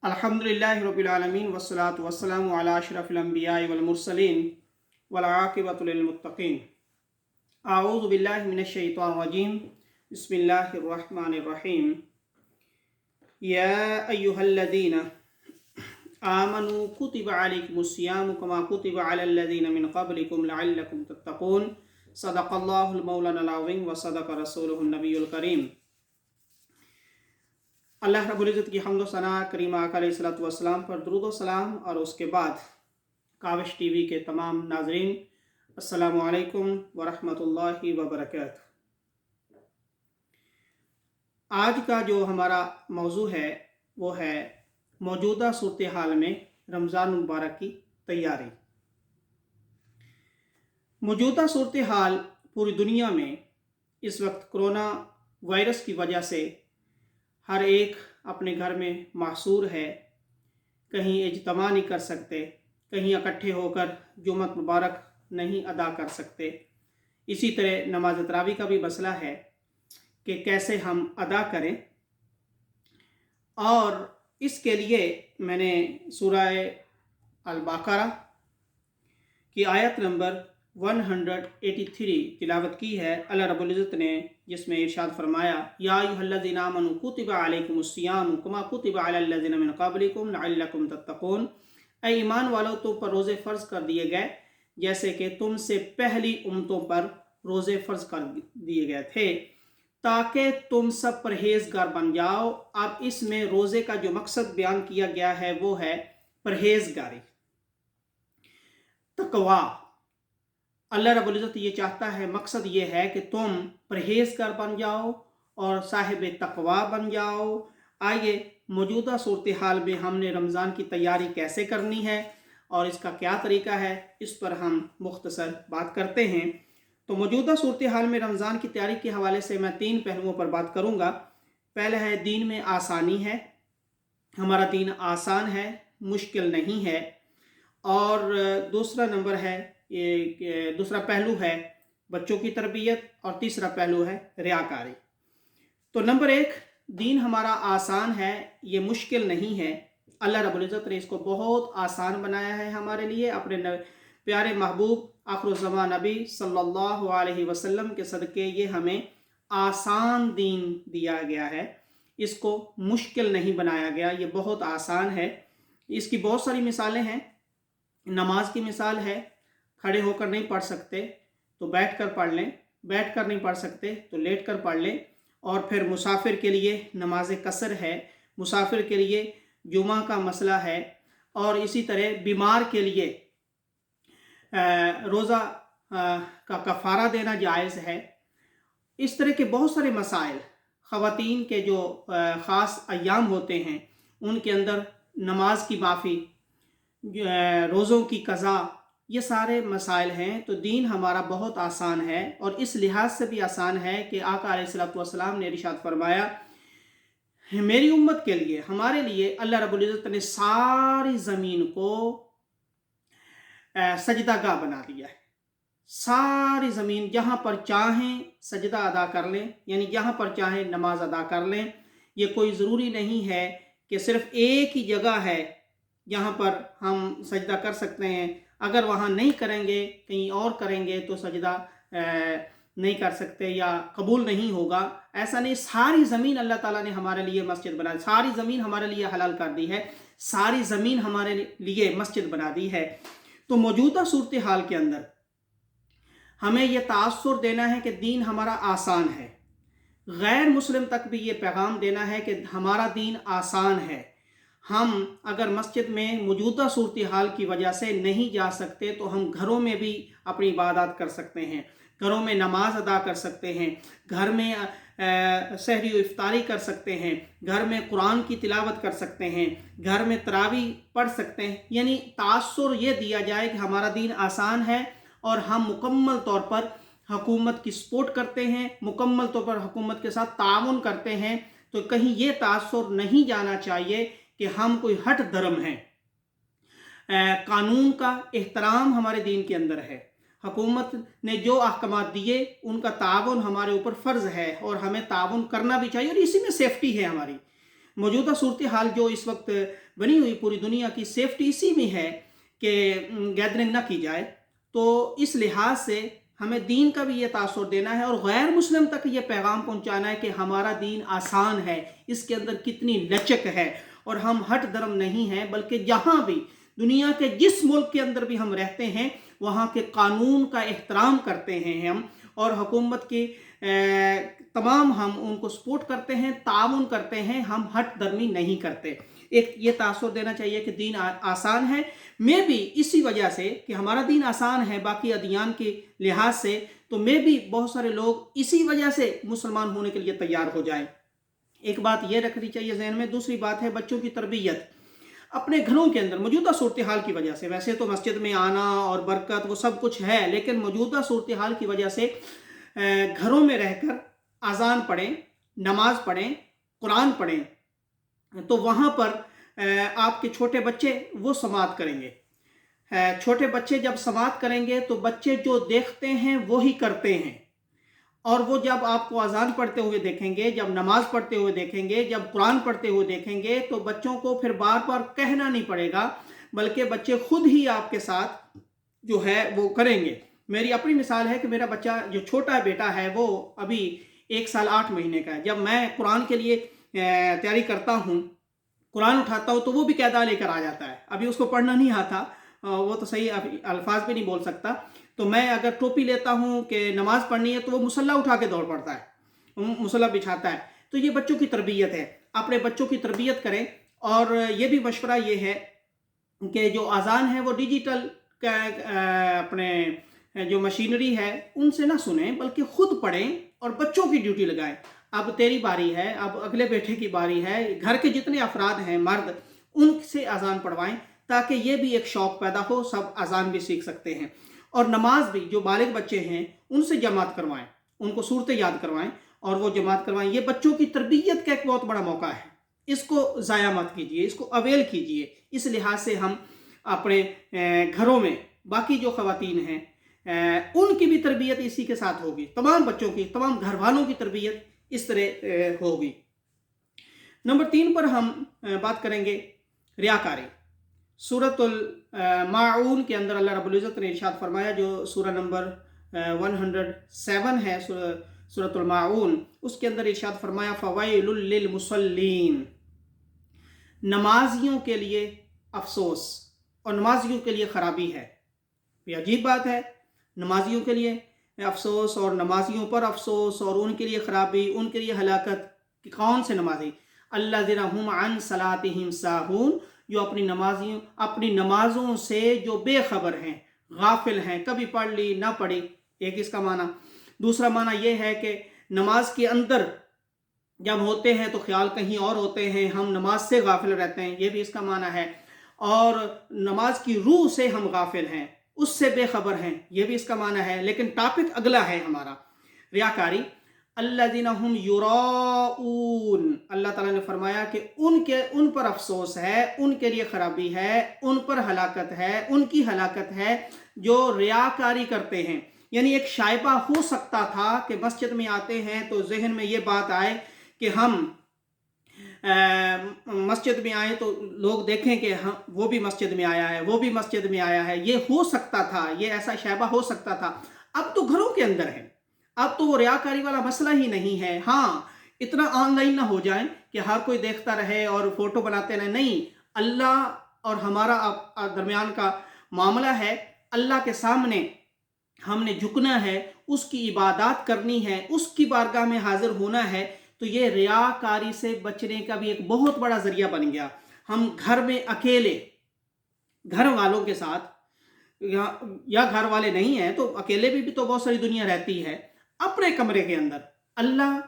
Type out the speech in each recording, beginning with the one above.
अल्हम्दुलिल्लाहि रब्बिल आलमीन वस्सलातु वस्सलामु अला अशरफिल अंबियाइ वल मुरसलीन वल आक़िबतु लिल मुत्तक़ीन। अऊज़ु बिल्लाहि मिनश शैतानिर रजीम। बिस्मिल्लाहिर रहमानिर रहीम। या अय्युहल्लज़ीना आमनू कुतिबा अलैकुमुस्सियामु कमा कुतिबा अलल लज़ीना मिन क़ब्लिकुम लअल्लकुम तत्तक़ून। सदक़ल्लाहुल मौलानाल अज़ीम व सदक़ रसूलुहुन नबियुल करीम। अल्लाह रब्बुल इज़्ज़त की हम्द व सना करीम आका अलैहिस्सलातु वस्सलाम पर दुरूद व सलाम, और उसके बाद काविश टीवी के तमाम नाज़रीन, अस्सलामु अलैकुम व रहमतुल्लाहि व बरकातुहू। आज का जो हमारा मौजू है वो है मौजूदा सूरत हाल में रमज़ान मुबारक की तैयारी। मौजूदा सूरत हाल पूरी दुनिया में इस वक्त कोरोना वायरस की वजह से हर एक अपने घर में मासूर है, कहीं इज्तिमा नहीं कर सकते, कहीं इकट्ठे होकर जुम्मत मुबारक नहीं अदा कर सकते। इसी तरह नमाज तरावी का भी मसला है कि कैसे हम अदा करें, और इसके लिए मैंने सूरह अल-बक़रा की आयत नंबर 183 तिलावत की है। अल्लाह रब्बुल इज़्ज़त ने जिसमें इरशाद फरमाया, या अय्युहल्लज़ीना आमनू कुतिबा अलैकुमुस्सियामु कमा कुतिबा अलल लज़ीना मिन क़ब्लिकुम लअल्लकुम तत्तक़ून। ऐ ईमान वालों, तुम पर रोज़े फ़र्ज़ कर दिए गए जैसे कि तुमसे पहली उम्मतों पर रोज़े फ़र्ज़ कर दिए गए थे, ताकि तुम सब परहेज़गार बन जाओ। अब इसमें रोज़े का जो मकसद बयान किया गया है वो है परहेज़गारी, तक़वा। अल्लाह रब्बुल इज़्ज़त ये चाहता है, मकसद ये है कि तुम परहेज़गार बन जाओ और साहिब तक़वा बन जाओ। आइए मौजूदा सूरत हाल में हमने रमज़ान की तैयारी कैसे करनी है और इसका क्या तरीका है, इस पर हम मुख्तसर बात करते हैं। तो मौजूदा सूरत हाल में रमज़ान की तैयारी के हवाले से मैं 3 पहलुओं पर बात करूँगा। पहला है दीन में आसानी है, हमारा दीन आसान है, मुश्किल नहीं है। और दूसरा नंबर है दूसरा पहलू है बच्चों की तरबियत, और तीसरा पहलू है रियाकारी। तो नंबर 1, दीन हमारा आसान है, ये मुश्किल नहीं है। अल्लाह रब्बुल इज़्ज़त ने इसको बहुत आसान बनाया है हमारे लिए। अपने प्यारे महबूब आखिरुज़्ज़मान नबी सल्लल्लाहु अलैहि वसल्लम के सदक़े ये हमें आसान दीन दिया गया है, इसको मुश्किल नहीं बनाया गया, ये बहुत आसान है। इसकी बहुत सारी मिसालें हैं। नमाज की मिसाल है, खड़े होकर नहीं पढ़ सकते तो बैठ कर पढ़ लें, बैठ कर नहीं पढ़ सकते तो लेट कर पढ़ लें। और फिर मुसाफिर के लिए नमाज कसर है, मुसाफिर के लिए जुमा का मसला है। और इसी तरह बीमार के लिए रोज़ा का कफ़ारा देना जायज़ है। इस तरह के बहुत सारे मसाइल, ख़वातीन के जो ख़ास अय्याम होते हैं उनके अंदर नमाज की माफ़ी, रोज़ों की क़ज़ा, ये सारे मसाइल हैं। तो दीन हमारा बहुत आसान है, और इस लिहाज से भी आसान है कि आका अलैहिस्सलातु वस्सलाम ने इरशाद फरमाया, मेरी उम्मत के लिए, हमारे लिए अल्लाह रब्बुल इज़्ज़त ने सारी ज़मीन को सजदागाह बना दिया है। सारी ज़मीन जहाँ पर चाहें सजदा अदा कर लें, यानी जहाँ पर चाहें नमाज अदा कर लें। ये कोई ज़रूरी नहीं है कि सिर्फ़ एक ही जगह है जहाँ पर हम सजदा कर सकते हैं। अगर वहाँ नहीं करेंगे, कहीं और करेंगे तो सजदा नहीं कर सकते या कबूल नहीं होगा। ऐसा नहीं, सारी ज़मीन अल्लाह ताला ने हमारे लिए मस्जिद बना दी, सारी ज़मीन हमारे लिए हलाल कर दी है, सारी ज़मीन हमारे लिए मस्जिद बना दी है। तो मौजूदा सूरत हाल के अंदर हमें यह तासुर देना है कि दीन हमारा आसान है। गैर मुस्लिम तक भी ये पैगाम देना है कि हमारा दीन आसान है। हम अगर मस्जिद में मौजूदा सूरत हाल की वजह से नहीं जा सकते तो हम घरों में भी अपनी इबादत कर सकते हैं, घरों में नमाज अदा कर सकते हैं, घर में सहरी व इफ्तारी कर सकते हैं, घर में कुरान की तिलावत कर सकते हैं, घर में तरावी पढ़ सकते हैं। यानी तासुर ये दिया जाए कि हमारा दीन आसान है और हम मुकम्मल तौर पर हुकूमत की सपोर्ट करते हैं, मुकम्मल तौर पर हुकूमत के साथ ताउन करते हैं। तो कहीं ये तासुर नहीं जाना चाहिए कि हम कोई हट धर्म हैं। कानून का एहतराम हमारे दीन के अंदर है। हुकूमत ने जो अहकामात दिए उनका ताउन हमारे ऊपर फ़र्ज़ है और हमें ताउन करना भी चाहिए, और इसी में सेफ्टी है हमारी। मौजूदा सूरत हाल जो इस वक्त बनी हुई पूरी दुनिया की, सेफ्टी इसी में है कि गैदरिंग ना की जाए। तो इस लिहाज से हमें दीन का भी ये तासुर देना है और गैर मुस्लिम तक ये पैगाम पहुंचाना है कि हमारा दीन आसान है, इसके अंदर कितनी लचक है, और हम हट धर्म नहीं हैं, बल्कि जहाँ भी दुनिया के जिस मुल्क के अंदर भी हम रहते हैं वहाँ के कानून का एहतराम करते हैं हम, और हुकूमत की तमाम हम उनको सपोर्ट करते हैं, ताउन करते हैं, हम हट धर्मी नहीं करते। एक ये तासुर देना चाहिए कि दीन आसान है। मैं भी इसी वजह से कि हमारा दीन आसान है बाकी अदियान के लिहाज से, तो मैं भी बहुत सारे लोग इसी वजह से मुसलमान होने के लिए तैयार हो जाएं। एक बात यह रखनी चाहिए जहन में। दूसरी बात है बच्चों की तरबियत अपने घरों के अंदर। मौजूदा सूरत हाल की वजह से, वैसे तो मस्जिद में आना और बरकत वो सब कुछ है, लेकिन मौजूदा सूरत हाल की वजह से घरों में रहकर अजान पढ़ें, नमाज पढ़ें, कुरान पढ़ें, तो वहाँ पर आपके छोटे बच्चे वो समात करेंगे। छोटे बच्चे जब समात करेंगे तो बच्चे जो देखते हैं वो ही करते हैं, और वो जब आपको अजान पढ़ते हुए देखेंगे, जब नमाज पढ़ते हुए देखेंगे, जब कुरान पढ़ते हुए देखेंगे, तो बच्चों को फिर बार बार कहना नहीं पड़ेगा, बल्कि बच्चे खुद ही आपके साथ जो है वो करेंगे। मेरी अपनी मिसाल है कि मेरा बच्चा जो छोटा बेटा है वो अभी 1 साल 8 महीने का है। जब मैं कुरान के लिए तैयारी करता हूँ, कुरान उठाता हूँ, तो वो भी कायदा लेकर आ जाता है। अभी उसको पढ़ना नहीं आता, वो तो सही अल्फाज भी नहीं बोल सकता। तो मैं अगर टोपी लेता हूँ कि नमाज पढ़नी है, तो वो मुसल्ला उठा के दौड़ पड़ता है, मुसल्ला बिछाता है। तो ये बच्चों की तरबियत है। अपने बच्चों की तरबियत करें। और ये भी मशवरा ये है कि जो अजान है वो डिजिटल अपने जो मशीनरी है उनसे ना सुने, बल्कि खुद पढ़ें और बच्चों की ड्यूटी लगाएं। अब तेरी बारी है, अब अगले बेटे की बारी है, घर के जितने अफराद हैं मर्द, उनसे अजान पढ़वाएं, ताकि ये भी एक शौक़ पैदा हो, सब अजान भी सीख सकते हैं। और नमाज भी जो बालिग बच्चे हैं उनसे जमात करवाएं, उनको सूरतें याद करवाएं और वो जमात करवाएं। ये बच्चों की तरबियत का एक बहुत बड़ा मौका है, इसको ज़ाया मत कीजिए, इसको अवेल कीजिए। इस लिहाज से हम अपने घरों में बाकी जो ख़वातीन हैं उनकी भी तरबियत इसी के साथ होगी, तमाम बच्चों की, तमाम घर वालों की तरबियत इस तरह होगी। नंबर 3 पर हम बात करेंगे रियाकारी। सूरतुल माऊन के अंदर अल्लाह रब्बुल इज़्ज़त ने इरशाद फरमाया, जो सूरह नंबर 107 है सूरतुल माऊन, उसके अंदर इरशाद फरमाया फ़वैलुल लिल मुसल्लीन, नमाजियों के लिए अफसोस और नमाजियों के लिए ख़राबी है। ये अजीब बात है, नमाजियों के लिए अफसोस और नमाजियों पर अफसोस और उनके लिए ख़राबी, उनके लिए हलाकत। कि कौन से नमाजी? अल्लज़ीना हुम अन सलातिहिम साहून, जो अपनी नमाज़ों से जो बेखबर हैं, गाफिल हैं, कभी पढ़ ली ना पढ़ी, एक इसका माना। दूसरा माना यह है कि नमाज के अंदर जब होते हैं तो ख्याल कहीं और होते हैं, हम नमाज से गाफिल रहते हैं, ये भी इसका माना है। और नमाज की रूह से हम गाफिल हैं, उससे बेखबर हैं, ये भी इसका माना है। लेकिन टॉपिक अगला है हमारा, रियाकारी। अल्लज़ीना हुम युराऊन, अल्लाह ताला ने फरमाया कि उन पर अफसोस है, उनके लिए खराबी है, उन पर हलाकत है, उनकी हलाकत है जो रियाकारी करते हैं। यानी एक शायबा हो सकता था कि मस्जिद में आते हैं तो जहन में ये बात आए कि हम मस्जिद में आए तो लोग देखें कि हाँ वो भी मस्जिद में आया है, वो भी मस्जिद में आया है। ये हो सकता था, ये ऐसा शायबा हो सकता था। अब तो घरों के अंदर है, अब तो वो रियाकारी वाला मसला ही नहीं है। हाँ, इतना ऑनलाइन ना हो जाए कि हर कोई देखता रहे और फोटो बनाते रहे, नहीं। अल्लाह और हमारा दरमियान का मामला है, अल्लाह के सामने हमने झुकना है, उसकी इबादत करनी है, उसकी बारगाह में हाजिर होना है। तो ये रियाकारी से बचने का भी एक बहुत बड़ा जरिया बन गया। हम घर में अकेले घर वालों के साथ या घर वाले नहीं हैं तो अकेले भी तो बहुत सारी दुनिया रहती है, अपने कमरे के अंदर अल्लाह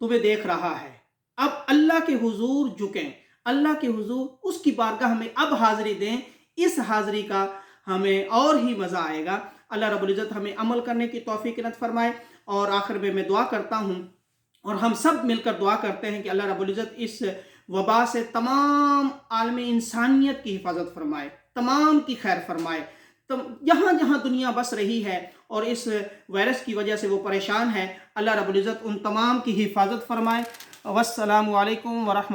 तुम्हें देख रहा है। अब अल्लाह के हुजूर झुकें, अल्लाह के हुजूर उसकी बारगाह में अब हाजिरी दें। इस हाजिरी का हमें और ही मज़ा आएगा। अल्लाह रब्बुल इज़्ज़त हमें अमल करने की तौफीक इनायत फरमाए। और आखिर में मैं दुआ करता हूँ और हम सब मिलकर दुआ करते हैं कि अल्लाह रब्बुल इज़्ज़त इस वबा से तमाम आलम इंसानियत की हिफाजत फरमाए, तमाम की खैर फरमाए। तो जहाँ जहाँ दुनिया बस रही है और इस वायरस की वजह से वो परेशान है, अल्लाह रब्बुल इज़्ज़त उन तमाम की हिफाजत फरमाए। वस्सलामु अलैकुम व रहमतुल्लाह।